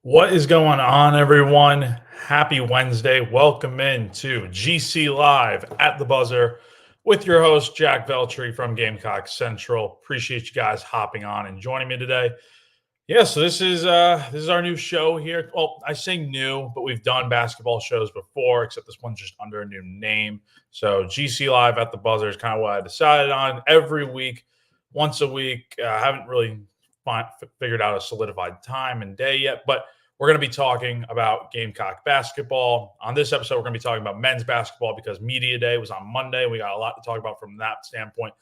What is going on, everyone? Happy Wednesday. Welcome in to GC Live at the Buzzer with your host, Jack Veltri from Gamecock Central. Appreciate you guys hopping on and joining me today. Yeah, so this is our new show here. Well, I say new, but we've done basketball shows before, except this one's just under a new name. So GC Live at the Buzzer is kind of what I decided on every week, once a week. I haven't really figured out a solidified time and day yet, but we're going to be talking about Gamecock basketball. On this episode, we're going to be talking about men's basketball because Media Day was on Monday. We got a lot to talk about from that standpoint.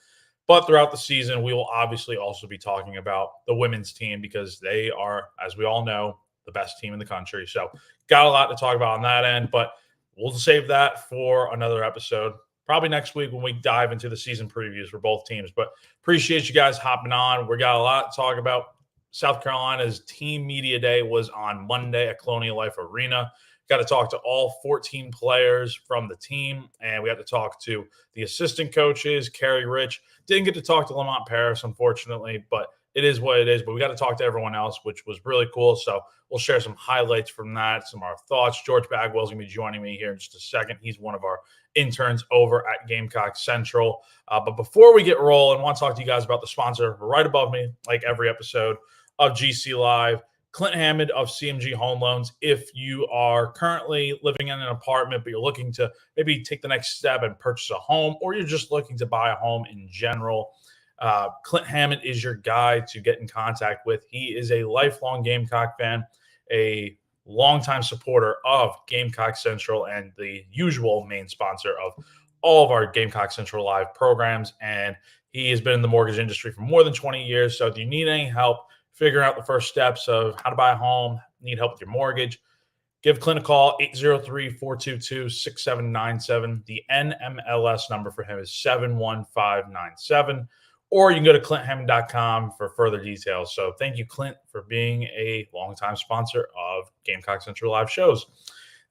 But throughout the season, we will obviously also be talking about the women's team because they are, as we all know, the best team in the country. So got a lot to talk about on that end, but we'll save that for another episode. Probably next week when we dive into the season previews for both teams. But appreciate you guys hopping on. We got a lot to talk about. South Carolina's team media day was on Monday at Colonial Life Arena. Got to talk to all 14 players from the team, and we had to talk to the assistant coaches, Carrie Rich. Didn't get to talk to Lamont Paris, unfortunately, but it is what it is. But we got to talk to everyone else, which was really cool. So we'll share some highlights from that, some of our thoughts. George Bagwell is going to be joining me here in just a second. He's one of our interns over at Gamecock Central. But before we get rolling, I want to talk to you guys about the sponsor right above me, like every episode of GC Live, Clint Hammond of CMG Home Loans. If you are currently living in an apartment, but you're looking to maybe take the next step and purchase a home, or you're just looking to buy a home in general, Clint Hammond is your guy to get in contact with. He is a lifelong Gamecock fan, a longtime supporter of Gamecock Central, and the usual main sponsor of all of our Gamecock Central Live programs. And he has been in the mortgage industry for more than 20 years. So if you need any help figuring out the first steps of how to buy a home, need help with your mortgage, give Clint a call, 803-422-6797. The NMLS number for him is 71597. Or you can go to ClintHammond.com for further details. So thank you, Clint, for being a longtime sponsor of Gamecock Central Live shows.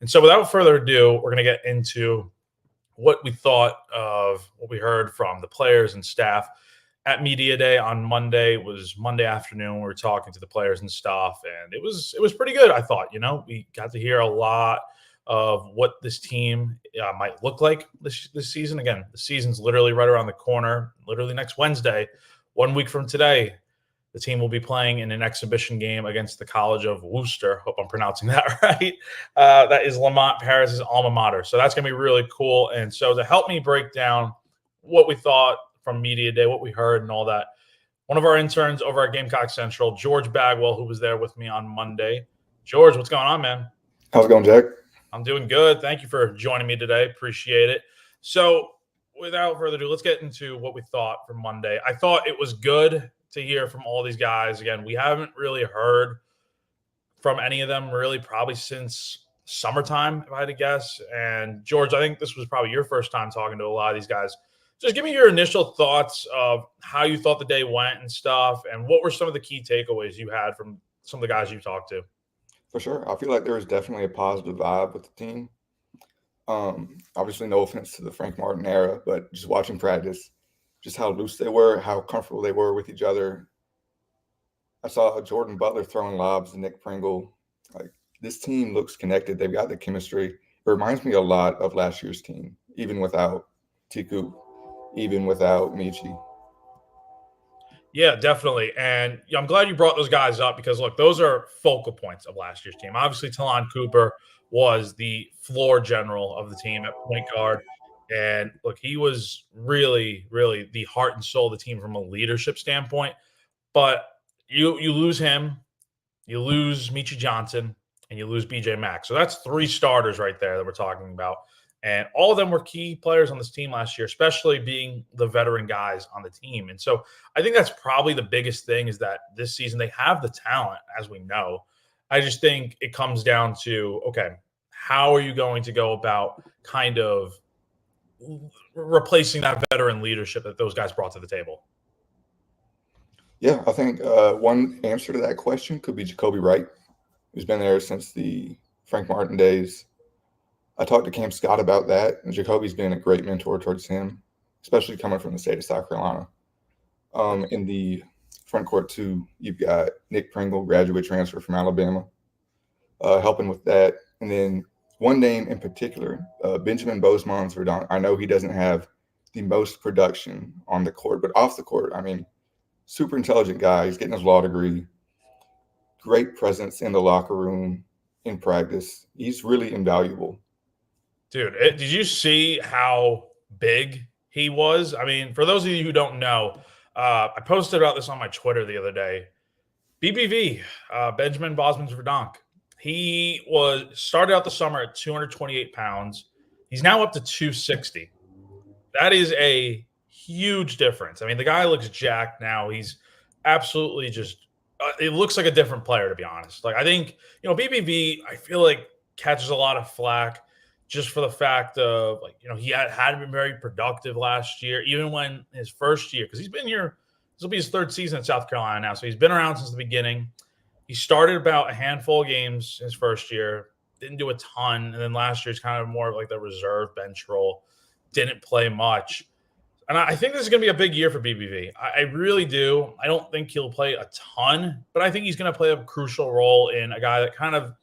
And so without further ado, we're going to get into what we thought of what we heard from the players and staff at Media Day on Monday. It was Monday afternoon. We were talking to the players and stuff, and it was pretty good, I thought. You know, we got to hear a lot of what this team might look like this season. Again, the season's literally right around the corner, literally next Wednesday. 1 week from today, the team will be playing in an exhibition game against the College of Worcester. Hope I'm pronouncing that right. That is Lamont Paris's alma mater. So that's going to be really cool. And so to help me break down what we thought from Media Day, what we heard and all that, one of our interns over at Gamecock Central, George Bagwell, who was there with me on Monday. George, what's going on, man? How's it going, Jack? I'm doing good. Thank you for joining me today. Appreciate it. So without further ado, let's get into what we thought from Monday. I thought it was good to hear from all these guys. Again, we haven't really heard from any of them really probably since summertime, if I had to guess. And George, I think this was probably your first time talking to a lot of these guys. Just give me your initial thoughts of how you thought the day went and stuff, and what were some of the key takeaways you had from some of the guys you talked to? For sure. I feel like there was definitely a positive vibe with the team. Obviously, no offense to the Frank Martin era, but just watching practice, just how loose they were, how comfortable they were with each other. I saw Jordan Butler throwing lobs to Nick Pringle. Like, this team looks connected. They've got the chemistry. It reminds me a lot of last year's team, even without Tiku, even without Michi. Yeah, definitely. And I'm glad you brought those guys up because, look, those are focal points of last year's team. Obviously, Talon Cooper was the floor general of the team at point guard. And, look, he was really, really the heart and soul of the team from a leadership standpoint. But you lose him, you lose Michi Johnson, and you lose BJ Mack. So that's three starters right there that we're talking about. And all of them were key players on this team last year, especially being the veteran guys on the team. And so I think that's probably the biggest thing is that this season they have the talent, as we know. I just think it comes down to, okay, how are you going to go about kind of replacing that veteran leadership that those guys brought to the table? Yeah, I think one answer to that question could be Jacoby Wright, who's been there since the Frank Martin days. I talked to Cam Scott about that, and Jacoby's been a great mentor towards him, especially coming from the state of South Carolina. In the front court, too, you've got Nick Pringle, graduate transfer from Alabama. helping with that. And then one name in particular, Benjamin Bozeman-Verdonk. I know he doesn't have the most production on the court, but off the court, I mean, super intelligent guy. He's getting his law degree. Great presence in the locker room, in practice. He's really invaluable. Dude, did you see how big he was? I mean, for those of you who don't know, I posted about this on my Twitter the other day. BBV, Benjamin Bosmans-Verdonk. He started out the summer at 228 pounds. He's now up to 260. That is a huge difference. I mean, the guy looks jacked now. He's absolutely just it looks like a different player, to be honest. Like, I think, BBV, I feel like catches a lot of flack just for the fact of, like, he had been very productive last year, even when his first year, because he's been here. This will be his third season in South Carolina now. So he's been around since the beginning. He started about a handful of games his first year, didn't do a ton. And then last year, he's kind of more like the reserve bench role, didn't play much. And I think this is going to be a big year for BBV. I really do. I don't think he'll play a ton, but I think he's going to play a crucial role in a guy that kind of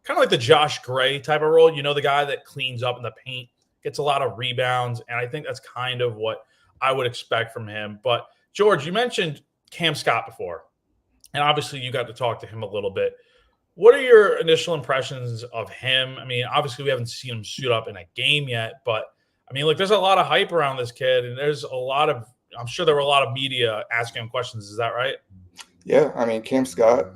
like the Josh Gray type of role. The guy that cleans up in the paint, gets a lot of rebounds. And I think that's kind of what I would expect from him. But George, you mentioned Cam Scott before, and obviously you got to talk to him a little bit. What are your initial impressions of him? I mean, obviously we haven't seen him suit up in a game yet, but I mean, there's a lot of hype around this kid, and I'm sure there were a lot of media asking him questions. Is that right? Yeah, I mean, Cam Scott,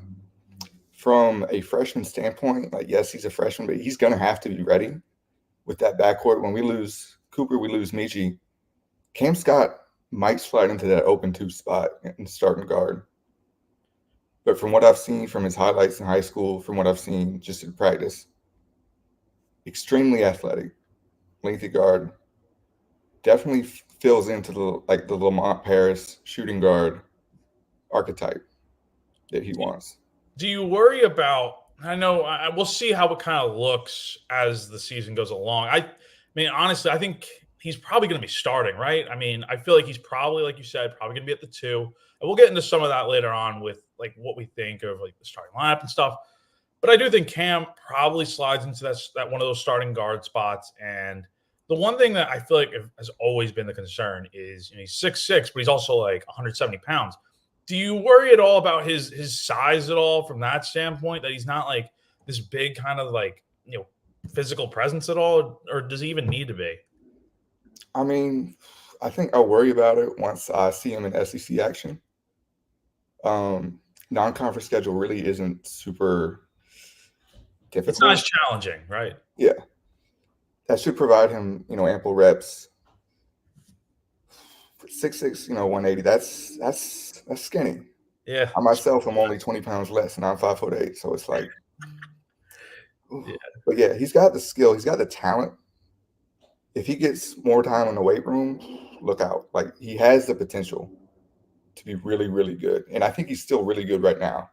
from a freshman standpoint, like, yes, he's a freshman, but he's going to have to be ready with that backcourt. When we lose Cooper, we lose Michi. Cam Scott might slide into that open 2 spot in starting guard. But from what I've seen from his highlights in high school, from what I've seen just in practice, extremely athletic, lengthy guard, definitely fills into the Lamont Paris shooting guard archetype that he wants. Do you worry about? I know we'll see how it kind of looks as the season goes along. I mean, honestly, I think he's probably going to be starting, right? I mean, I feel like he's probably, like you said, probably going to be at the 2. And we'll get into some of that later on with like what we think of like the starting lineup and stuff. But I do think Cam probably slides into that one of those starting guard spots. And the one thing that I feel like has always been the concern is he's 6'6", but he's also like 170 pounds. Do you worry at all about his size at all from that standpoint, that he's not like this big kind of like, physical presence at all, or does he even need to be? I mean, I think I'll worry about it once I see him in SEC action. Non-conference schedule really isn't super difficult. It's not as challenging, right? Yeah. That should provide him, ample reps. 6'6", 180. That's skinny. Yeah. I myself am only 20 pounds less, and I'm 5'8". So it's like, yeah. But yeah, he's got the skill. He's got the talent. If he gets more time in the weight room, look out. Like, he has the potential to be really, really good. And I think he's still really good right now.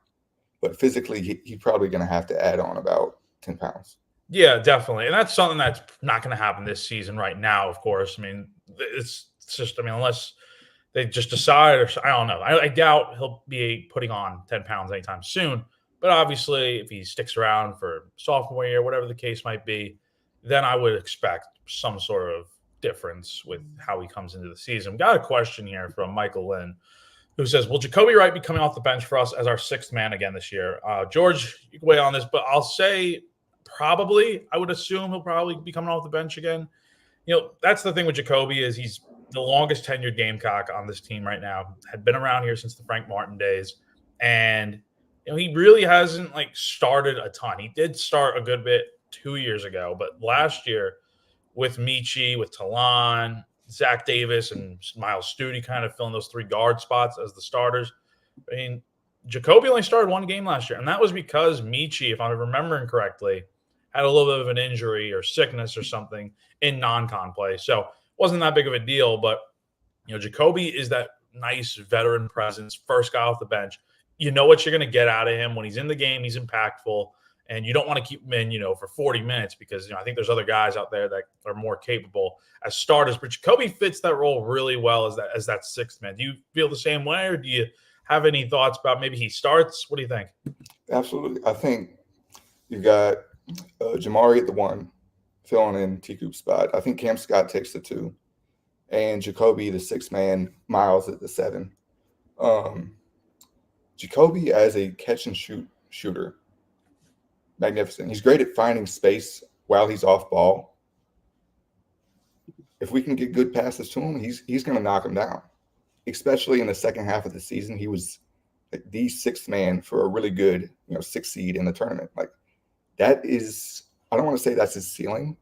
But physically, he's probably going to have to add on about 10 pounds. Yeah, definitely. And that's something that's not going to happen this season right now, of course. I mean, it's just, unless they just decide, or I don't know. I doubt he'll be putting on 10 pounds anytime soon. But obviously, if he sticks around for sophomore year, whatever the case might be, then I would expect some sort of difference with how he comes into the season. We got a question here from Michael Lynn, who says, will Jacoby Wright be coming off the bench for us as our 6th man again this year? George, you can weigh on this, but I'll say probably. I would assume he'll probably be coming off the bench again. That's the thing with Jacoby, is he's the longest tenured Gamecock on this team right now. Had been around here since the Frank Martin days. And he really hasn't started a ton. He did start a good bit 2 years ago, but last year with Michi, with Talon, Zach Davis, and Miles Studi kind of filling those 3 guard spots as the starters. I mean, Jacoby only started 1 game last year, and that was because Michi, if I'm remembering correctly, had a little bit of an injury or sickness or something in non-con play. So it wasn't that big of a deal, but Jacoby is that nice veteran presence, first guy off the bench. You know what you're going to get out of him when he's in the game. He's impactful, and you don't want to keep him in, for 40 minutes because, I think there's other guys out there that are more capable as starters. But Jacoby fits that role really well as that 6th man. Do you feel the same way, or do you have any thoughts about maybe he starts? What do you think? Absolutely. I think You got Jamari at the 1, filling in T-Coop's spot. I think Cam Scott takes the 2, and Jacoby, the 6-man, Miles at the 7. Jacoby as a catch and shoot shooter, magnificent. He's great at finding space while he's off ball. If we can get good passes to him, he's going to knock him down. Especially in the second half of the season, he was like the 6th man for a really good, 6th seed in the tournament. Like that is, I don't want to say that's his ceiling,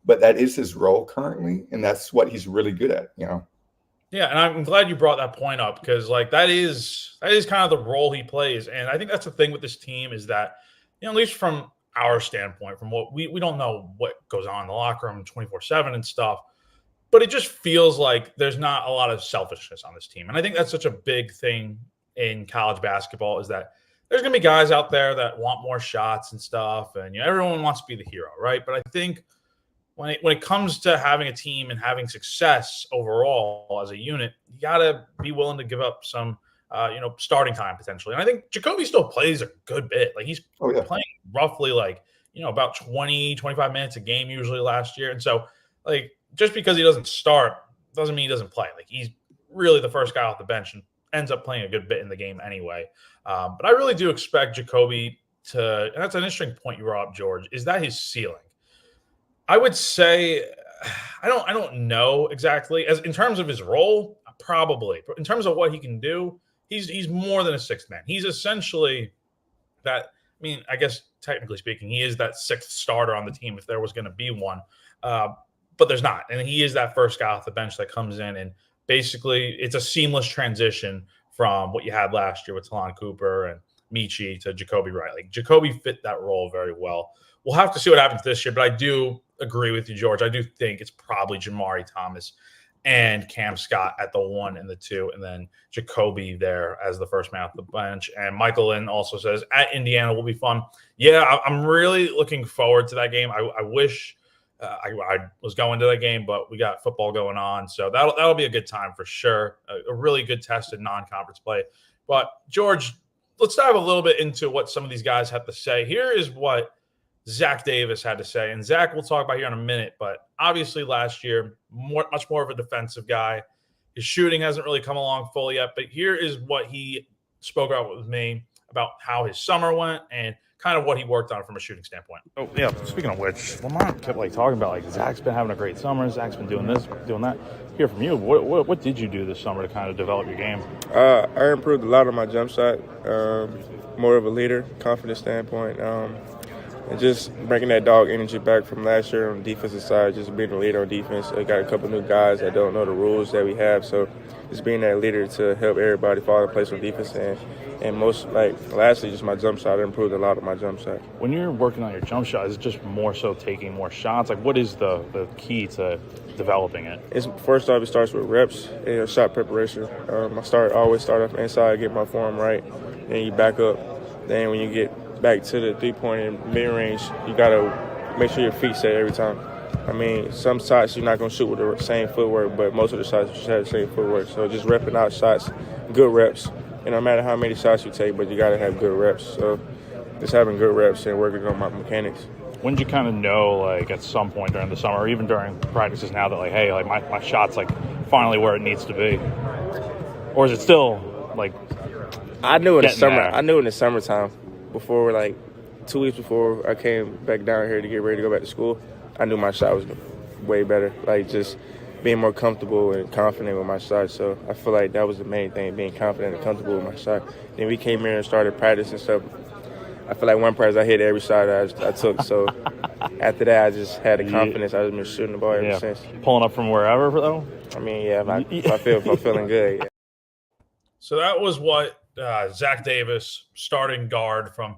but that is his role currently, and that's what he's really good at. Yeah, and I'm glad you brought that point up because like that is kind of the role he plays, and I think that's the thing with this team is that at least from our standpoint, from what we don't know what goes on in the locker room 24/7 and stuff. But it just feels like there's not a lot of selfishness on this team. And I think that's such a big thing in college basketball is that there's going to be guys out there that want more shots and stuff. And everyone wants to be the hero, right? But I think when it comes to having a team and having success overall as a unit, you got to be willing to give up some, starting time potentially. And I think Jacoby still plays a good bit. Like he's playing roughly like, about 20, 25 minutes a game usually last year. And so like, just because he doesn't start doesn't mean he doesn't play. Like he's really the first guy off the bench and ends up playing a good bit in the game anyway. But I really do expect Jacoby to, and that's an interesting point you brought up, George. Is that his ceiling? I would say I don't know exactly. As in terms of his role, probably. But in terms of what he can do, he's more than a 6th man. He's essentially that. I mean, I guess technically speaking, he is that 6th starter on the team if there was going to be one. But there's not. And he is that first guy off the bench that comes in and basically it's a seamless transition from what you had last year with Talon Cooper and Michi to Jacoby Wright. Like Jacoby fit that role very well. We'll have to see what happens this year, but I do agree with you, George. I do think it's probably Jamari Thomas and Cam Scott at the 1 and the 2, and then Jacoby there as the first man off the bench. And Michael Lynn also says at Indiana will be fun. Yeah, I'm really looking forward to that game. I wish I was going to that game, but we got football going on, so that'll be a good time for sure. A really good tested non-conference play. But George, let's dive a little bit into what some of these guys have to say. Here is what Zach Davis had to say, and Zach we'll talk about here in a minute. But obviously, last year, much more of a defensive guy. His shooting hasn't really come along fully yet. But here is what he spoke out with me about how his summer went and kind of what he worked on from a shooting standpoint. Oh, yeah. Speaking of which, Lamont kept talking about Zach's been having a great summer. Zach's been doing this, doing that. Hear from you. What did you do this summer to kind of develop your game? I improved a lot on my jump shot. More of a leader, confidence standpoint, and just bringing that dog energy back from last year on the defensive side. Just being a leader on defense. I got a couple new guys that don't know the rules that we have, so just being that leader to help everybody fall in place on defense and most lastly, just my jump shot. I improved a lot of my jump shot. When you're working on your jump shot, is it just more so taking more shots? What is the key to developing it? It's first off, it starts with reps and shot preparation. I always start off inside, get my form right, then you back up. Then when you get back to the 3-point and mid-range, you got to make sure your feet set every time. I mean, some shots you're not going to shoot with the same footwork, but most of the shots you should have the same footwork. So just repping out shots, good reps. And no matter how many shots you take, but you got to have good reps. So just having good reps and working on my mechanics. When did you kind of know, at some point during the summer or even during practices now that, hey, my shot's, finally where it needs to be? Or is it still, I knew in the summer. There? I knew in the summertime before, 2 weeks before I came back down here to get ready to go back to school, I knew my shot was way better. Just being more comfortable and confident with my shot. So I feel like that was the main thing, being confident and comfortable with my shot. Then we came here and started practice and stuff. I feel like one practice I hit every shot I took. So after that, I just had the confidence. I've been shooting the ball ever since. Pulling up from wherever, though? I mean, if I'm feeling good. Yeah. So that was what Zach Davis, starting guard from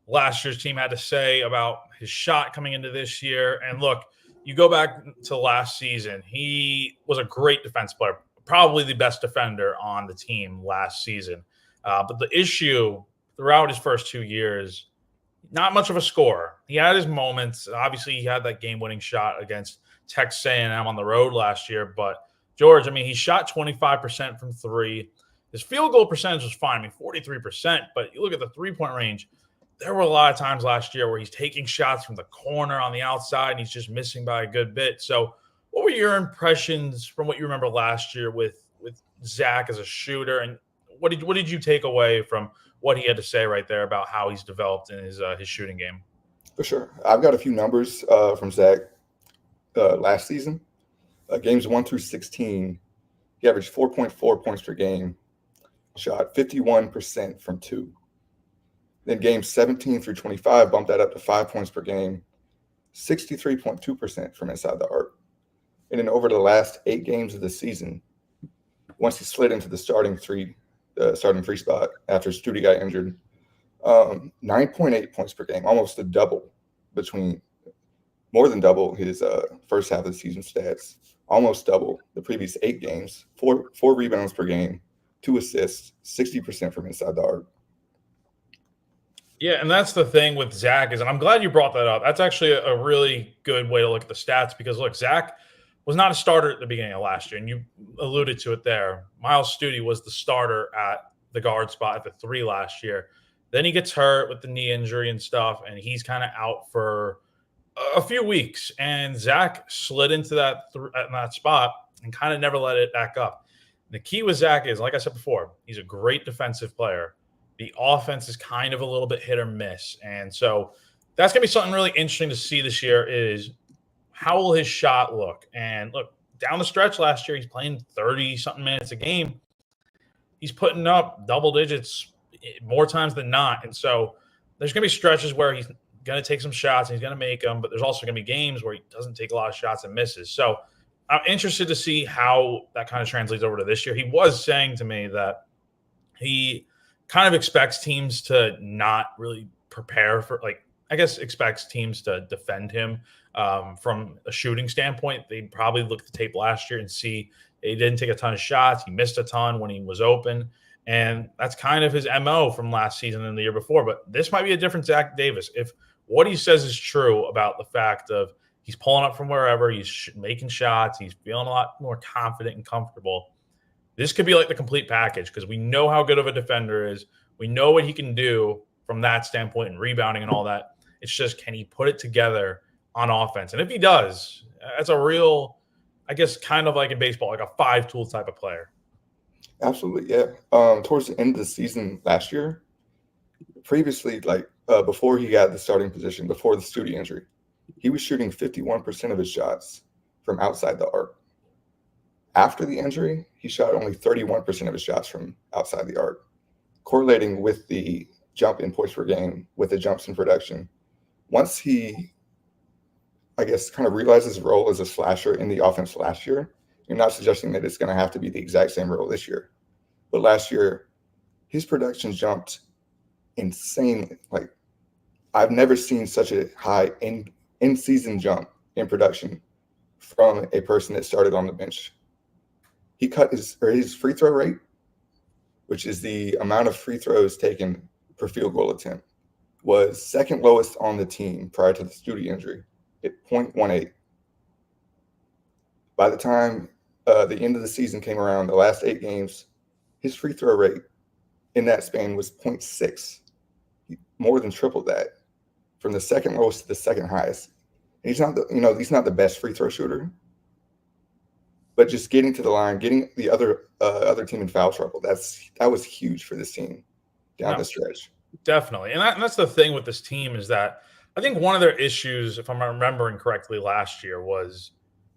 last year's team, had to say about his shot coming into this year. And look, you go back to last season, he was a great defense player, probably the best defender on the team last season. But the issue throughout his first 2 years, not much of a scorer. He had his moments. Obviously, he had that game-winning shot against Texas A&M on the road last year. But, George, he shot 25% from three. His field goal percentage was fine. 43%. But you look at the three-point range, there were a lot of times last year where he's taking shots from the corner on the outside and he's just missing by a good bit. So what were your impressions from what you remember last year with Zack as a shooter, and what did you take away from what he had to say right there about how he's developed in his shooting game? For sure. I've got a few numbers from Zack last season. Games 1 through 16, he averaged 4.4 points per game, shot 51% from 2. Then games 17 through 25 bumped that up to 5 points per game, 63.2% from inside the arc. And then over the last 8 games of the season, once he slid into the starting three spot after Studi got injured, 9.8 points per game, almost a double more than double his first half of the season stats, almost double the previous 8 games, four rebounds per game, 2 assists, 60% from inside the arc. Yeah, and that's the thing with Zack and I'm glad you brought that up. That's actually a really good way to look at the stats because, look, Zack was not a starter at the beginning of last year, and you alluded to it there. Miles Studi was the starter at the guard spot at the 3 last year. Then he gets hurt with the knee injury and stuff, and he's kind of out for a few weeks. And Zack slid into that spot and kind of never let it back up. The key with Zack is, like I said before, he's a great defensive player. The offense is kind of a little bit hit or miss. And so that's going to be something really interesting to see this year is how will his shot look? And look, down the stretch last year, he's playing 30-something minutes a game. He's putting up double digits more times than not. And so there's going to be stretches where he's going to take some shots and he's going to make them, but there's also going to be games where he doesn't take a lot of shots and misses. So I'm interested to see how that kind of translates over to this year. He was saying to me that he kind of expects teams to not really prepare for, expects teams to defend him from a shooting standpoint. They'd probably look at the tape last year and see he didn't take a ton of shots. He missed a ton when he was open. And that's kind of his MO from last season and the year before. But this might be a different Zack Davis. If what he says is true about the fact of he's pulling up from wherever, he's making shots, he's feeling a lot more confident and comfortable, this could be like the complete package because we know how good of a defender is. We know what he can do from that standpoint and rebounding and all that. It's just, can he put it together on offense? And if he does, that's a real, I guess, kind of like in baseball, like a 5-tool type of player. Absolutely, yeah. Towards the end of the season last year, previously, before he got the starting position, before the Studi injury, he was shooting 51% of his shots from outside the arc. After the injury, he shot only 31% of his shots from outside the arc, correlating with the jump in points per game with the jumps in production. Once he, I guess, kind of realized his role as a slasher in the offense last year, I'm not suggesting that it's going to have to be the exact same role this year. But last year, his production jumped insanely. I've never seen such a high in-season jump in production from a person that started on the bench. He cut his free throw rate, which is the amount of free throws taken per field goal attempt, was second lowest on the team prior to the Studi injury at 0.18. By the time the end of the season came around, the last 8 games, his free throw rate in that span was 0.6. He more than tripled that from the second lowest to the second highest. And he's not the best free throw shooter, but just getting to the line, getting the other team in foul trouble, that was huge for this team down the stretch. Definitely. And that's the thing with this team is that I think one of their issues, if I'm remembering correctly last year, was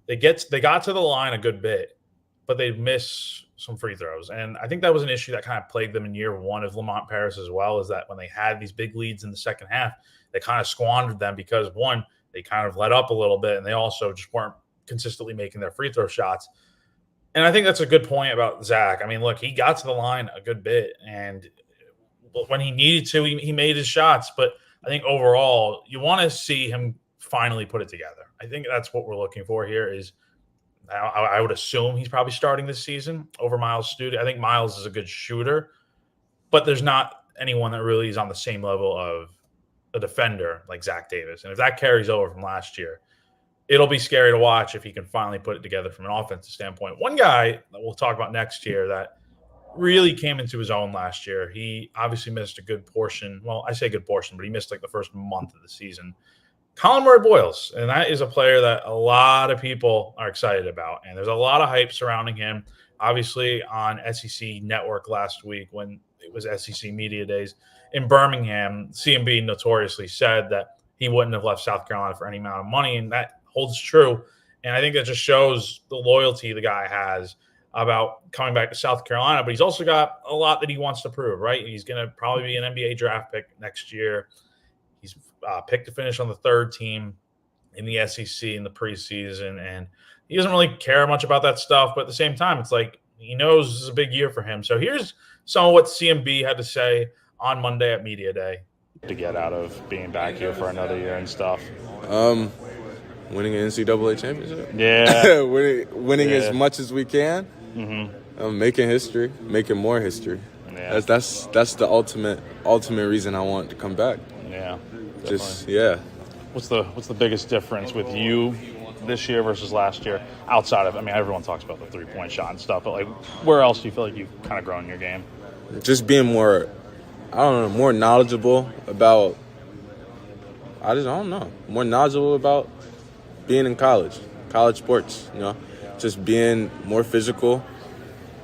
they got to the line a good bit, but they miss some free throws. And I think that was an issue that kind of plagued them in year 1 of Lamont Paris as well, is that when they had these big leads in the second half, they kind of squandered them because, one, they kind of let up a little bit, and they also just weren't consistently making their free throw shots. And I think that's a good point about Zack. I mean, look, he got to the line a good bit, and when he needed to, he made his shots. But I think overall, you want to see him finally put it together. I think that's what we're looking for here is I would assume he's probably starting this season over Miles Studi. I think Miles is a good shooter, but there's not anyone that really is on the same level of a defender like Zack Davis. And if that carries over from last year, it'll be scary to watch if he can finally put it together from an offensive standpoint. One guy that we'll talk about next year that really came into his own last year. He obviously missed a good portion. Well, I say good portion, but he missed like the first month of the season. Colin Murray-Boyles, and that is a player that a lot of people are excited about, and there's a lot of hype surrounding him. Obviously, on SEC Network last week when it was SEC Media Days in Birmingham, CMB notoriously said that he wouldn't have left South Carolina for any amount of money, and that holds true. And I think that just shows the loyalty the guy has about coming back to South Carolina, but he's also got a lot that he wants to prove, right? He's going to probably be an NBA draft pick next year. He's picked to finish on the third team in the SEC in the preseason, and he doesn't really care much about that stuff. But at the same time, it's like he knows this is a big year for him. So here's some of what CMB had to say on Monday at Media Day. To get out of being back here for another year and stuff. Winning an NCAA championship. Yeah. winning as much as we can. Mm-hmm. Making history, making more history. Yeah. That's the ultimate reason I want to come back. Yeah. Just What's the biggest difference with you this year versus last year? Outside of, I mean, everyone talks about the 3-point shot and stuff, but like, where else do you feel like you've kind of grown in your game? Just being more, more knowledgeable about. I don't know. More knowledgeable about being in college sports. Just being more physical.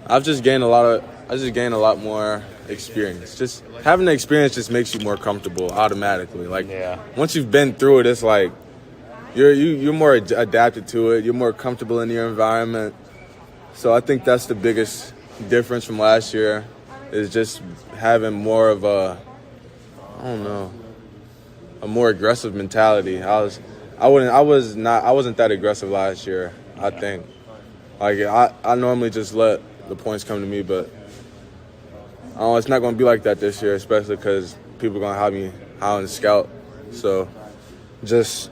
I've just gained a lot more experience. Just having the experience just makes you more comfortable automatically. Like once you've been through it, it's like you're more adapted to it. You're more comfortable in your environment. So I think that's the biggest difference from last year, is just having more of a more aggressive mentality. I wasn't that aggressive last year. I think, like I normally just let the points come to me, but it's not going to be like that this year, especially because people are going to have me high on the scout. So just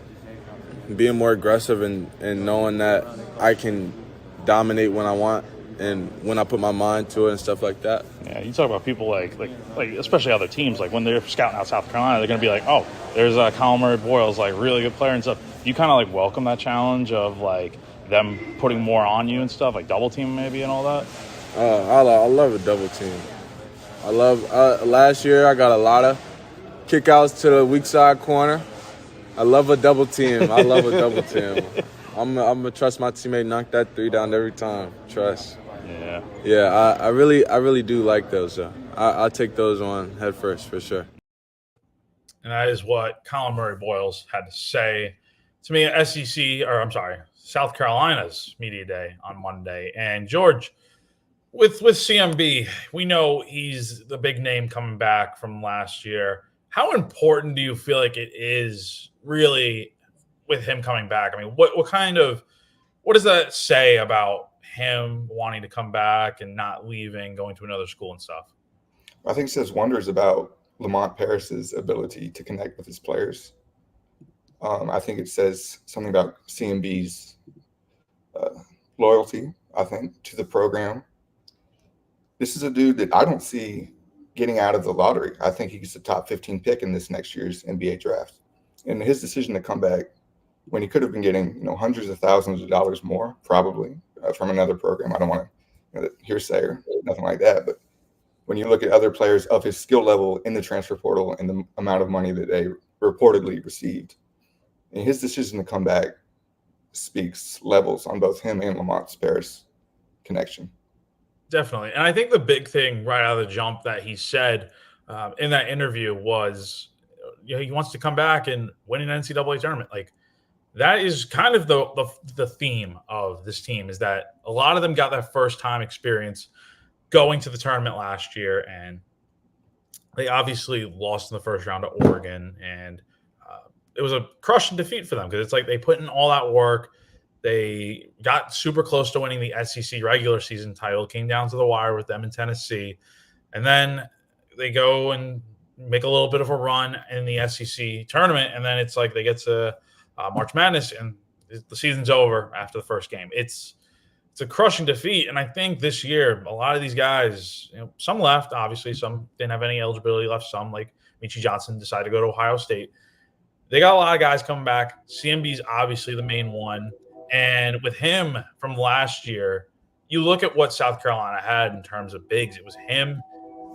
being more aggressive and knowing that I can dominate when I want and when I put my mind to it and stuff like that. Yeah, you talk about people like especially other teams, like when they're scouting out South Carolina, they're going to be like, oh, there's Colin Murray-Boyles, like really good player and stuff. You kind of like welcome that challenge of like them putting more on you and stuff, like double team maybe and all that? I love a double team. I love last year I got a lot of kickouts to the weak side corner. I love a double team. I'm gonna trust my teammate, knock that 3 down every time. Trust. Yeah. I really do like those. I'll take those on head first for sure. And that is what Colin Murray-Boyles had to say to me at South Carolina's Media Day on Monday. And George, with CMB, we know he's the big name coming back from last year. How important do you feel like it is really with him coming back? I mean, what does that say about him wanting to come back and not leaving, going to another school and stuff? I think it says wonders about Lamont Paris's ability to connect with his players. I think it says something about CMB's loyalty, I think, to the program. This is a dude that I don't see getting out of the lottery. I think he's the top 15 pick in this next year's NBA draft. And his decision to come back when he could have been getting, hundreds of thousands of dollars more, probably from another program. I don't want to hearsay or nothing like that. But when you look at other players of his skill level in the transfer portal and the amount of money that they reportedly received, and his decision to come back speaks levels on both him and Lamont Paris connection. Definitely. And I think the big thing right out of the jump that he said in that interview was, he wants to come back and win an NCAA tournament. Like, that is kind of the theme of this team, is that a lot of them got that first time experience going to the tournament last year, and they obviously lost in the first round to Oregon, and it was a crushing defeat for them because it's like they put in all that work. They got super close to winning the SEC regular season title, came down to the wire with them in Tennessee, and then they go and make a little bit of a run in the SEC tournament, and then it's like they get to March Madness, and the season's over after the first game. It's a crushing defeat, and I think this year a lot of these guys, some left, obviously, some didn't have any eligibility left, some like Michi Johnson decided to go to Ohio State. They got a lot of guys coming back. CMB's obviously the main one. And with him from last year, you look at what South Carolina had in terms of bigs. It was him,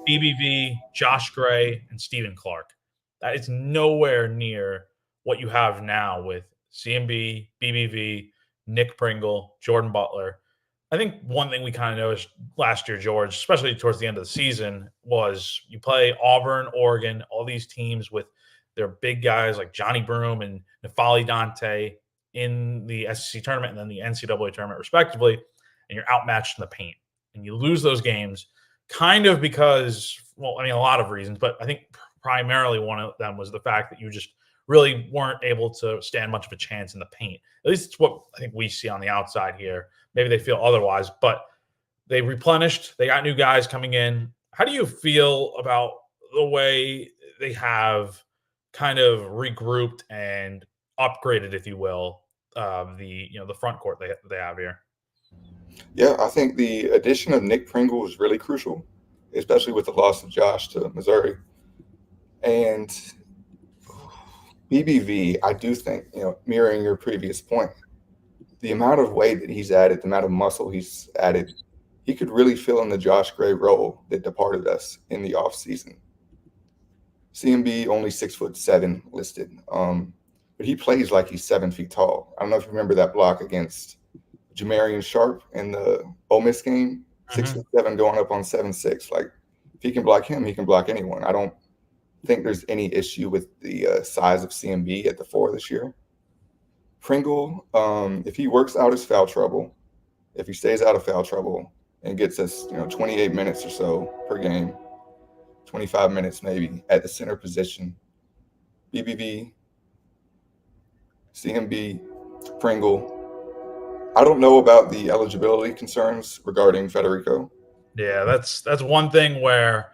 BBV, Josh Gray, and Stephen Clark. That is nowhere near what you have now with CMB, BBV, Nick Pringle, Jordan Butler. I think one thing we kind of noticed last year, George, especially towards the end of the season, was you play Auburn, Oregon, all these teams with their big guys like Johnny Broom and Nafali Dante in the SEC tournament and then the NCAA tournament, respectively, and you're outmatched in the paint. And you lose those games kind of because, well, I mean, a lot of reasons, but I think primarily one of them was the fact that you just really weren't able to stand much of a chance in the paint. At least it's what I think we see on the outside here. Maybe they feel otherwise, but they replenished. They got new guys coming in. How do you feel about the way they have kind of regrouped and upgraded, if you will, the front court they have here? Yeah, I think the addition of Nick Pringle was really crucial, especially with the loss of Josh to Missouri. And BBV, I do think, mirroring your previous point, the amount of weight that he's added, the amount of muscle he's added, he could really fill in the Josh Gray role that departed us in the offseason. CMB only 6'7" listed, but he plays like he's 7 feet tall. I don't know if you remember that block against Jamarian Sharp in the Ole Miss game, 6'7" going up on 7'6". Like, if he can block him, he can block anyone. I don't think there's any issue with the size of CMB at the 4 this year. Pringle, if he works out his foul trouble, if he stays out of foul trouble and gets us, 28 minutes or so per game, 25 minutes maybe at the center position, BBV, CMB, Pringle. I don't know about the eligibility concerns regarding Federico. Yeah, that's one thing where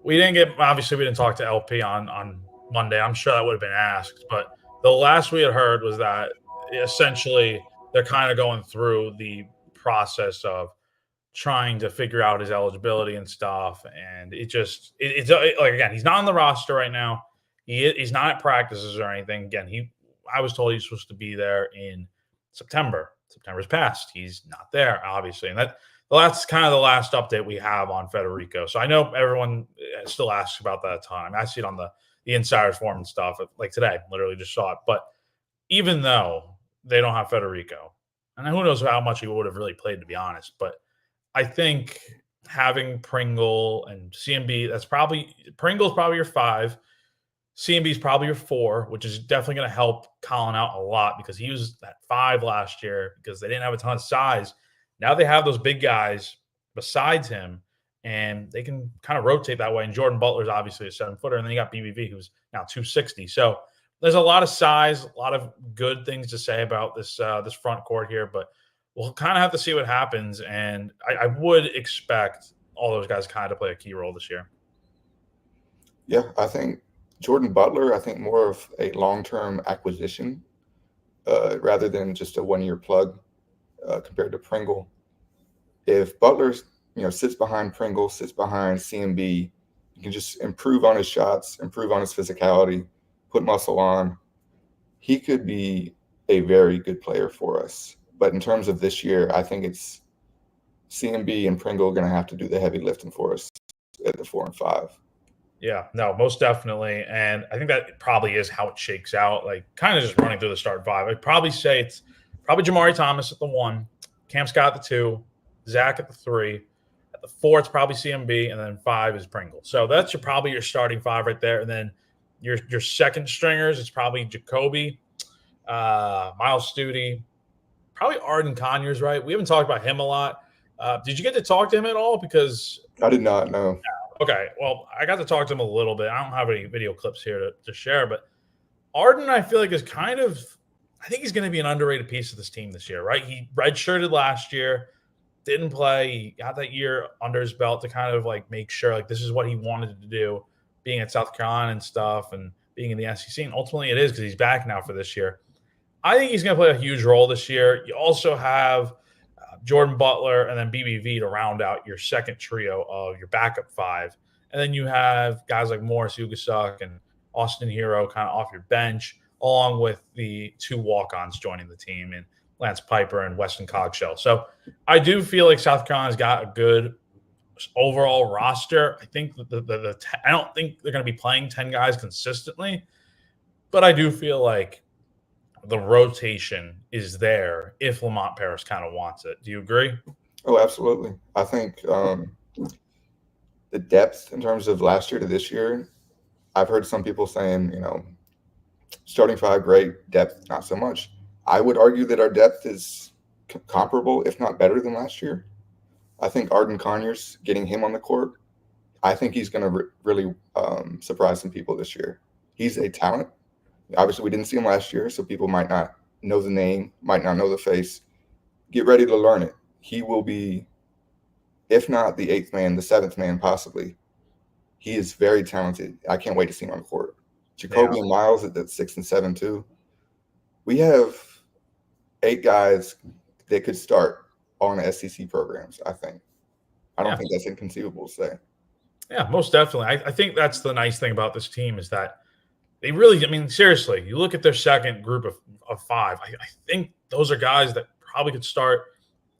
we didn't talk to LP on Monday. I'm sure that would have been asked, but the last we had heard was that essentially they're kind of going through the process of trying to figure out his eligibility and stuff. And it's like, again, he's not on the roster right now. He's not at practices or anything. Again, I was told he's supposed to be there in September. September's passed. He's not there, obviously. And that's kind of the last update we have on Federico. So I know everyone still asks about that time. I see it on the Insiders Forum and stuff. Like today, literally just saw it. But even though they don't have Federico, and who knows how much he would have really played, to be honest, but I think having Pringle and CMB, Pringle's probably your 5. CMB's probably your 4, which is definitely going to help Colin out a lot because he was that 5 last year because they didn't have a ton of size. Now they have those big guys besides him, and they can kind of rotate that way. And Jordan Butler's obviously a 7-footer, and then you got BBV, who's now 260. So there's a lot of size, a lot of good things to say about this front court here, but we'll kind of have to see what happens. And I would expect all those guys kind of play a key role this year. Yeah, I think Jordan Butler, more of a long-term acquisition rather than just a one-year plug compared to Pringle. If Butler, sits behind Pringle, sits behind CMB, he can just improve on his shots, improve on his physicality, put muscle on. He could be a very good player for us. But in terms of this year, I think it's CMB and Pringle going to have to do the heavy lifting for us at the 4 and 5. Yeah, no, most definitely. And I think that probably is how it shakes out, like kind of just running through the start 5. I'd probably say it's probably Jamari Thomas at the 1, Cam Scott at the 2, Zack at the 3. At the 4, it's probably CMB, and then 5 is Pringle. So that's probably your starting 5 right there. And then your second stringers, it's probably Jacoby, Miles Studi, probably Arden Conyers, right? We haven't talked about him a lot. Did you get to talk to him at all? Because I did not know. Okay, well, I got to talk to him a little bit. I don't have any video clips here to share, but Arden, I feel like, is kind of – I think he's going to be an underrated piece of this team this year, right? He redshirted last year, didn't play. He got that year under his belt to kind of, like, make sure, like, this is what he wanted to do, being at South Carolina and stuff and being in the SEC. And ultimately it is because he's back now for this year. I think he's going to play a huge role this year. You also have Jordan Butler and then BBV to round out your second trio of your backup 5. And then you have guys like Morris Ugasuk and Austin Hero kind of off your bench, along with the 2 walk-ons joining the team. And Lance Piper and Weston Cogshell. So I do feel like South Carolina's got a good overall roster. I think I don't think they're going to be playing 10 guys consistently, but I do feel like the rotation is there if Lamont Paris kind of wants it. Do you agree? Oh, absolutely. I think the depth in terms of last year to this year, I've heard some people saying, starting five, great, depth, not so much. I would argue that our depth is comparable, if not better than last year. I think Arden Conyers, getting him on the court, I think he's going to really surprise some people this year. He's a talent. Obviously, we didn't see him last year, so people might not know the name, might not know the face. Get ready to learn it. He will be, if not the eighth man, the seventh man possibly. He is very talented. I can't wait to see him on the court. Jacoby and Miles at that 6 and 7 too. We have 8 guys that could start on the SEC programs, I think. I don't think that's inconceivable to say. Yeah, most definitely. I think that's the nice thing about this team is that they really, seriously, you look at their second group of 5, I think those are guys that probably could start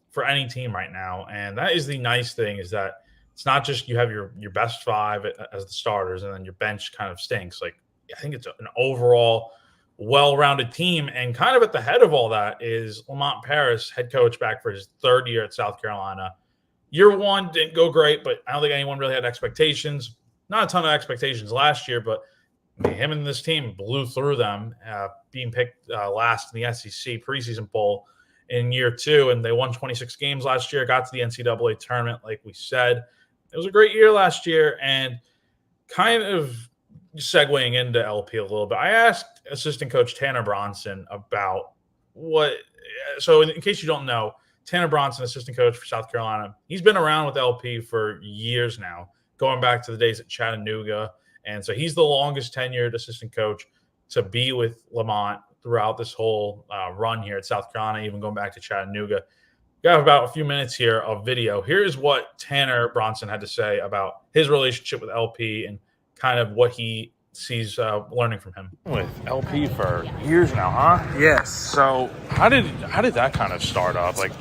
for any team right now. And that is the nice thing is that it's not just you have your best 5 as the starters and then your bench kind of stinks. Like, I think it's an overall well-rounded team. And kind of at the head of all that is Lamont Paris, head coach back for his 3rd year at South Carolina. Year 1 didn't go great, but I don't think anyone really had expectations. Not a ton of expectations last year, but him and this team blew through them, being picked last in the SEC preseason poll in year 2. And they won 26 games last year, got to the NCAA tournament, like we said. It was a great year last year. And kind of segueing into LP a little bit, I asked assistant coach Tanner Bronson about so in case you don't know, Tanner Bronson, assistant coach for South Carolina, he's been around with LP for years now, going back to the days at Chattanooga. And so he's the longest tenured assistant coach to be with Lamont throughout this whole run here at South Carolina, even going back to Chattanooga. We got about a few minutes here of video. Here's what Tanner Bronson had to say about his relationship with LP and kind of what he sees learning from him. With LP for years now, huh? Yes. So how did that kind of start off? Like,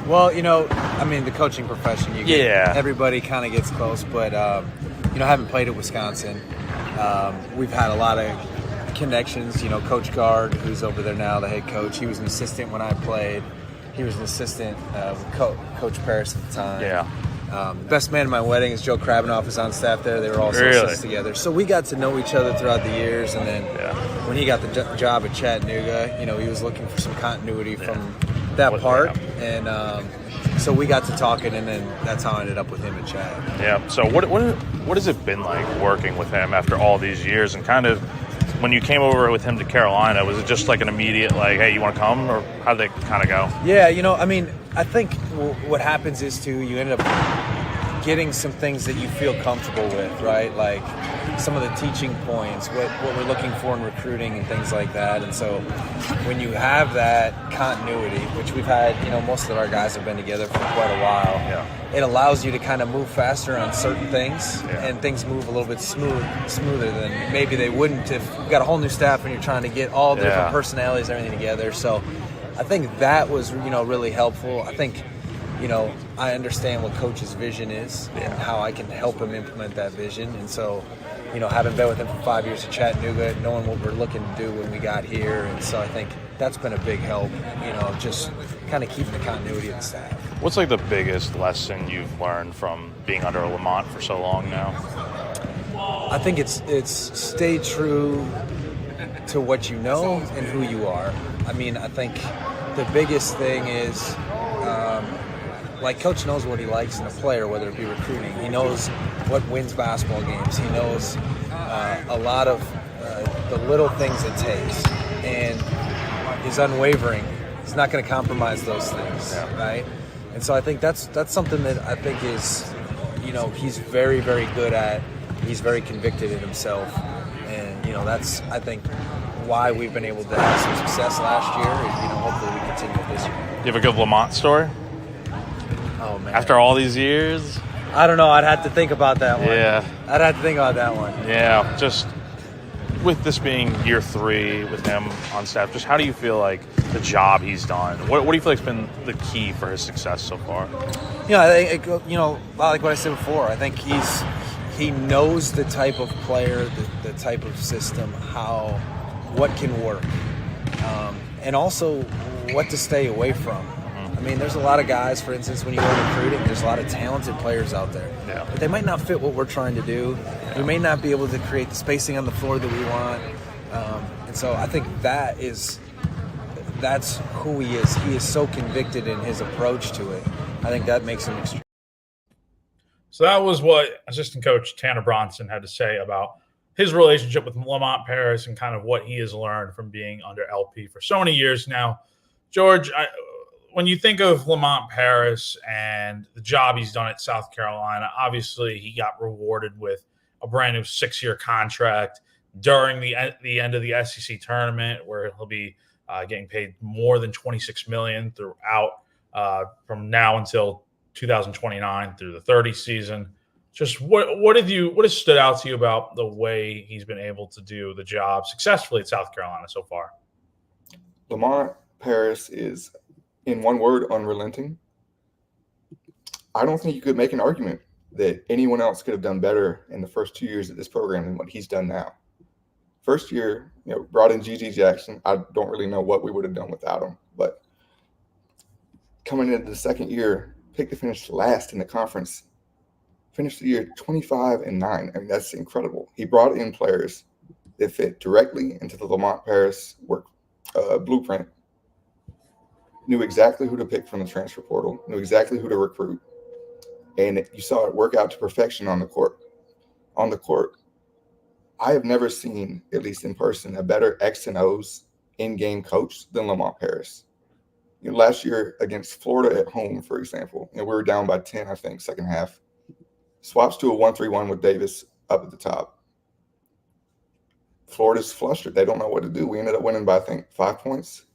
well, the coaching profession, everybody kind of gets close, but having played at Wisconsin, we've had a lot of connections. Coach Gard, who's over there now, the head coach, he was an assistant when I played. He was an assistant with Coach Paris at the time. Yeah. Best man at my wedding is Joe Krabenoff is on staff there. They were all assistants together. So we got to know each other throughout the years. And then when he got the job at Chattanooga, he was looking for some continuity from that part. And so we got to talking, and then that's how I ended up with him at Chat. Yeah. So what has it been like working with him after all these years? And kind of when you came over with him to Carolina, was it just like an immediate like, hey, you want to come? Or how did it kind of go? Yeah, I think what happens is you end up getting some things that you feel comfortable with, right? Like some of the teaching points, what we're looking for in recruiting and things like that. And so when you have that continuity, which we've had, most of our guys have been together for quite a while, it allows you to kind of move faster on certain things, and things move a little bit smoother than maybe they wouldn't if you've got a whole new staff and you're trying to get all the different personalities and everything together. So I think that was, really helpful. I think, I understand what Coach's vision is and how I can help him implement that vision. And so, having been with him for 5 years at Chattanooga, knowing what we're looking to do when we got here. And so I think that's been a big help, just kind of keeping the continuity of the staff. What's like the biggest lesson you've learned from being under Lamont for so long now? I think it's stay true to what you know and who you are. I think the biggest thing is, Coach knows what he likes in a player, whether it be recruiting. He knows what wins basketball games. He knows a lot of the little things it takes, and he's unwavering. He's not going to compromise those things, right? And so I think that's something that I think is, he's very, very good at. He's very convicted in himself, and that's I think why we've been able to have some success last year, and hopefully we continue this year. You have a good Lamont story? Oh man! After all these years, I don't know. I'd have to think about that one. Yeah, I'd have to think about that one. Yeah, just with this being year 3 with him on staff, just how do you feel like the job he's done? What do you feel like has been the key for his success so far? Yeah, I think, like what I said before, I think he knows the type of player, the type of system, what can work, and also what to stay away from. I mean, there's a lot of guys, for instance, when you go recruiting, there's a lot of talented players out there. Yeah. But they might not fit what we're trying to do. Yeah. We may not be able to create the spacing on the floor that we want. And so I think that's who he is. He is so convicted in his approach to it. I think that makes him extreme. So that was what assistant coach Tanner Bronson had to say about his relationship with Lamont Paris and kind of what he has learned from being under LP for so many years now. George, when you think of Lamont Paris and the job he's done at South Carolina, obviously he got rewarded with a brand new 6-year contract during the end of the SEC tournament, where he'll be getting paid more than $26 million throughout from now until 2029 through the 30 season. Just what has stood out to you about the way he's been able to do the job successfully at South Carolina so far? Lamont Paris is, in one word, unrelenting. I don't think you could make an argument that anyone else could have done better in the first 2 years of this program than what he's done now. First year, brought in G.G. Jackson. I don't really know what we would have done without him, but coming into the second year, picked to finish last in the conference, finished the year 25-9. I mean, that's incredible. He brought in players that fit directly into the Lamont Paris work blueprint. Knew exactly who to pick from the transfer portal, knew exactly who to recruit, and you saw it work out to perfection on the court. On the court, I have never seen, at least in person, a better X and O's in-game coach than Lamont Paris. Last year against Florida at home, for example, we were down by 10, I think, second half. Swaps to a 1-3-1 with Davis up at the top. Florida's flustered. They don't know what to do. We ended up winning by, I think, 5 points.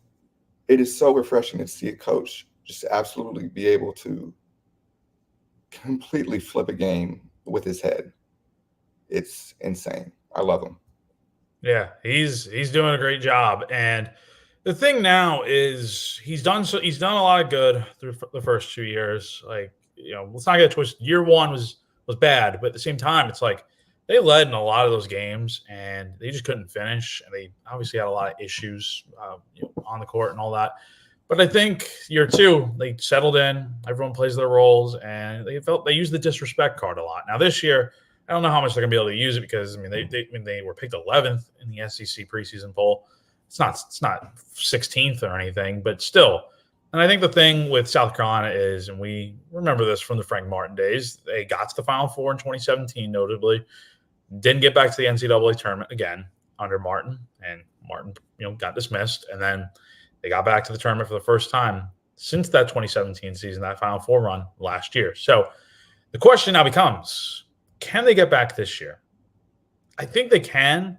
It is so refreshing to see a coach just absolutely be able to completely flip a game with his head. It's insane. I love him. Yeah, he's doing a great job. And the thing now is he's done a lot of good through the first 2 years. Like, let's not get it twisted. Year 1 was bad, but at the same time, it's like they led in a lot of those games and they just couldn't finish. And they obviously had a lot of issues on the court and all that. But I think year 2, they settled in. Everyone plays their roles, and they used the disrespect card a lot. Now this year, I don't know how much they're going to be able to use it because they were picked 11th in the SEC preseason poll. It's not 16th or anything, but still. And I think the thing with South Carolina is, and we remember this from the Frank Martin days, they got to the Final Four in 2017, notably. Didn't get back to the NCAA tournament again under Martin, and Martin, got dismissed. And then they got back to the tournament for the first time since that 2017 season, that Final Four run last year. So the question now becomes, can they get back this year? I think they can.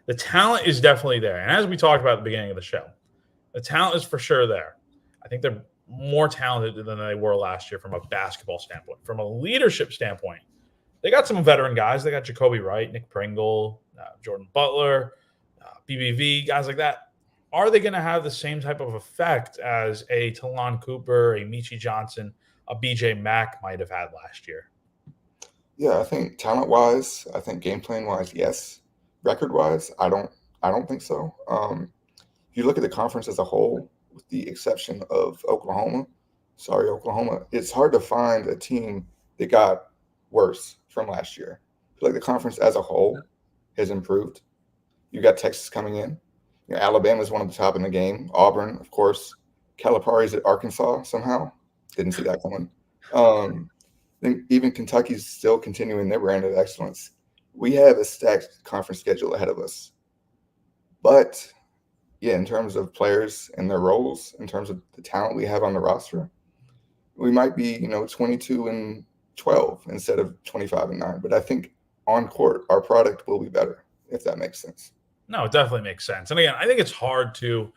The talent is definitely there. And as we talked about at the beginning of the show, the talent is for sure there. I think they're more talented than they were last year from a basketball standpoint. From a leadership standpoint, they got some veteran guys. They got Jacoby Wright, Nick Pringle, Jordan Butler, BBV, guys like that. Are they going to have the same type of effect as a Talon Cooper, a Michi Johnson, a BJ Mack might have had last year? Yeah, I think talent-wise, I think game plan-wise, yes. Record-wise, I don't think so. If you look at the conference as a whole, with the exception of Oklahoma, it's hard to find a team that got worse from last year. I feel like the conference as a whole has improved. You got Texas coming in. Alabama's one of the top in the game. Auburn, of course. Calipari's at Arkansas somehow. Didn't see that coming. Then even Kentucky's still continuing their brand of excellence. We have a stacked conference schedule ahead of us. But, yeah, in terms of players and their roles, in terms of the talent we have on the roster, we might be, 22-12 instead of 25-9. But I think on court, our product will be better, if that makes sense. No, it definitely makes sense. And again, I think it's hard to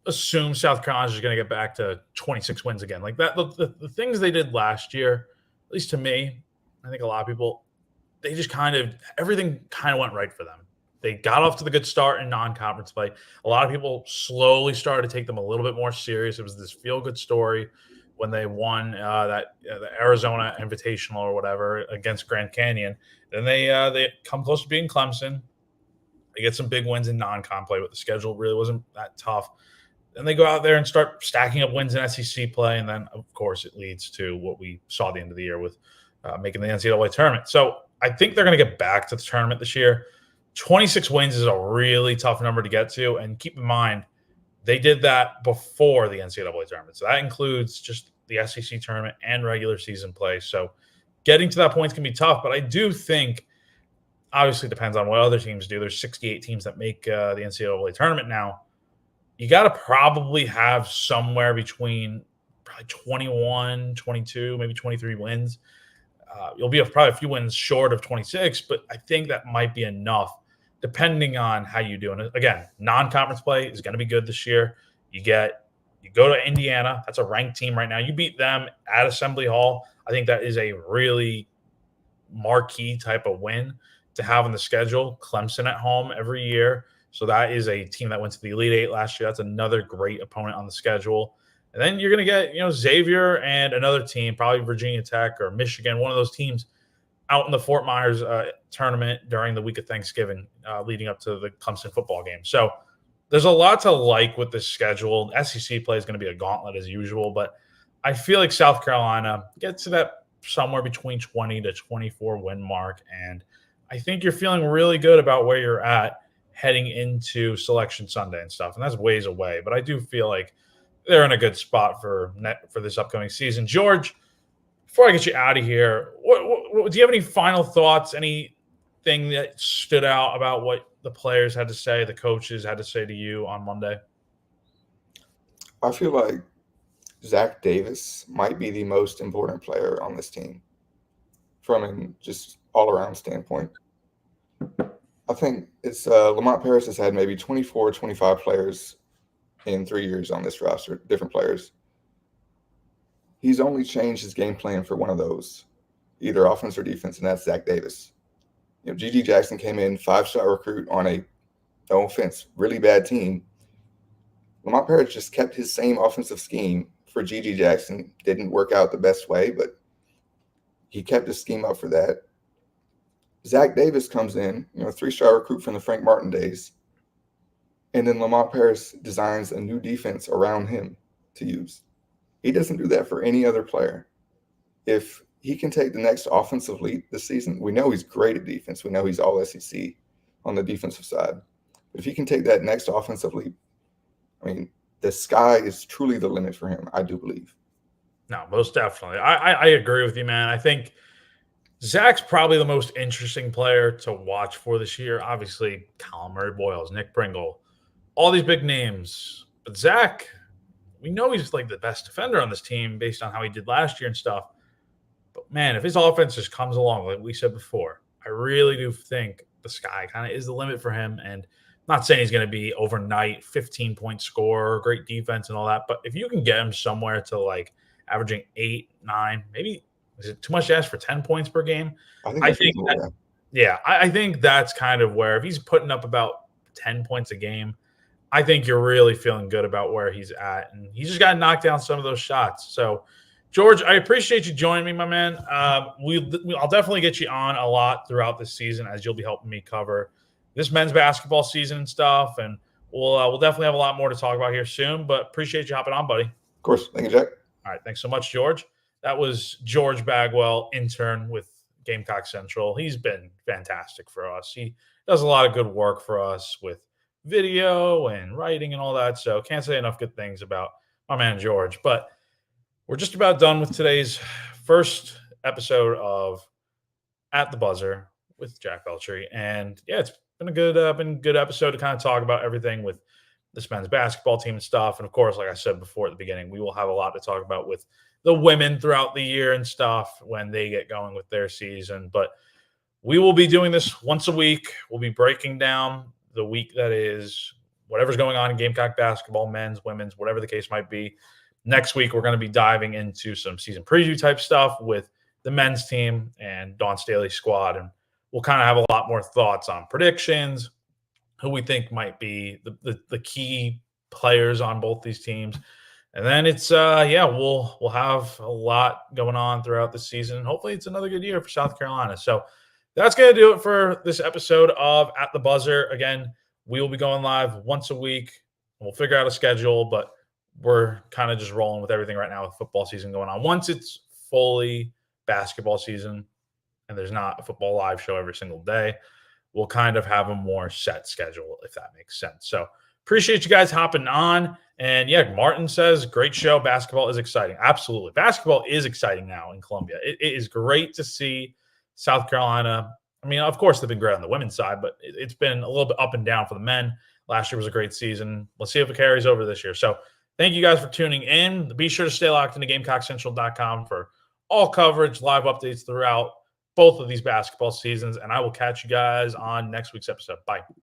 assume South Carolina is going to get back to 26 wins again. Like that, the things they did last year, at least to me, I think a lot of people, they just everything kind of went right for them. They got off to the good start in non-conference play. A lot of people slowly started to take them a little bit more serious. It was this feel-good story when they won the Arizona Invitational or whatever against Grand Canyon. Then they come close to beating Clemson. They get some big wins in non-con play, but the schedule really wasn't that tough. Then they go out there and start stacking up wins in SEC play, and then, of course, it leads to what we saw at the end of the year with making the NCAA tournament. So I think they're going to get back to the tournament this year. 26 wins is a really tough number to get to, and keep in mind, they did that before the NCAA tournament. So that includes just the SEC tournament and regular season play. So getting to that point can be tough, but I do think, obviously, it depends on what other teams do. There's 68 teams that make the NCAA tournament now. You got to probably have somewhere between probably 21, 22, maybe 23 wins. You'll be probably a few wins short of 26, but I think that might be enough depending on how you do. And again, non-conference play is going to be good this year. You go to Indiana. That's a ranked team right now. You beat them at Assembly Hall. I think that is a really marquee type of win to have on the schedule. Clemson at home every year. So that is a team that went to the Elite Eight last year. That's another great opponent on the schedule. And then you're going to get, Xavier and another team, probably Virginia Tech or Michigan, one of those teams out in the Fort Myers tournament during the week of Thanksgiving, leading up to the Clemson football game. So there's a lot to like with this schedule. SEC play is going to be a gauntlet as usual, but I feel like South Carolina gets to that somewhere between 20 to 24 win mark. And I think you're feeling really good about where you're at heading into Selection Sunday and stuff. And that's ways away, but I do feel like they're in a good spot for this upcoming season. George, before I get you out of here, what do you have any final thoughts, anything that stood out about what the players had to say, the coaches had to say to you on Monday? I feel like Zach Davis might be the most important player on this team from a just all-around standpoint. I think it's Lamont Paris has had maybe 24, 25 players in 3 years on this roster, different players. He's only changed his game plan for one of those, either offense or defense, and that's Zach Davis. G.G. Jackson came in 5-star recruit on a, no offense, really bad team. Lamont Paris just kept his same offensive scheme for G.G. Jackson. Didn't work out the best way, but he kept his scheme up for that. Zach Davis comes in, 3-star recruit from the Frank Martin days, and then Lamont Paris designs a new defense around him to use. He doesn't do that for any other player. If he can take the next offensive leap this season, we know he's great at defense. We know he's all SEC on the defensive side. But if he can take that next offensive leap, the sky is truly the limit for him, I do believe. No, most definitely. I agree with you, man. I think Zach's probably the most interesting player to watch for this year. Obviously, Colin Murray-Boyles, Nick Pringle, all these big names. But Zach, we know he's like the best defender on this team based on how he did last year and stuff. But, man, if his offense just comes along, like we said before, I really do think the sky kind of is the limit for him. And I'm not saying he's going to be overnight 15-point scorer, great defense and all that. But if you can get him somewhere to like averaging 8, 9, maybe is it too much to ask for 10 points per game? I think that's kind of where if he's putting up about 10 points a game, I think you're really feeling good about where he's at. And he's just got to knock down some of those shots. So, George, I appreciate you joining me, my man. I'll definitely get you on a lot throughout this season as you'll be helping me cover this men's basketball season and stuff. And we'll definitely have a lot more to talk about here soon. But appreciate you hopping on, buddy. Of course. Thank you, Jack. All right. Thanks so much, George. That was George Bagwell, intern with Gamecock Central. He's been fantastic for us. He does a lot of good work for us with video and writing and all that. So can't say enough good things about my man, George. But we're just about done with today's first episode of At the Buzzer with Jack Veltri. And yeah, it's been a good episode to kind of talk about everything with this men's basketball team and stuff. And of course, like I said before at the beginning, we will have a lot to talk about with the women throughout the year and stuff when they get going with their season. But we will be doing this once a week. We'll be breaking down the week that is whatever's going on in Gamecock basketball, men's, women's, whatever the case might be. Next week, we're going to be diving into some season preview type stuff with the men's team and Dawn Staley's squad. And we'll kind of have a lot more thoughts on predictions, who we think might be the key players on both these teams. And then it's we'll have a lot going on throughout the season. Hopefully it's another good year for South Carolina. So that's going to do it for this episode of At the Buzzer. Again, we will be going live once a week. We'll figure out a schedule, but we're kind of just rolling with everything right now with football season going on. Once it's fully basketball season and there's not a football live show every single day, we'll kind of have a more set schedule, if that makes sense. So appreciate you guys hopping on. And yeah, Martin says, great show. Basketball is exciting. Absolutely. Basketball is exciting now in Columbia. It is great to see South Carolina. I mean, of course, they've been great on the women's side, but it's been a little bit up and down for the men. Last year was a great season. Let's see if it carries over this year. So thank you guys for tuning in. Be sure to stay locked into GamecockCentral.com for all coverage, live updates throughout both of these basketball seasons. And I will catch you guys on next week's episode. Bye.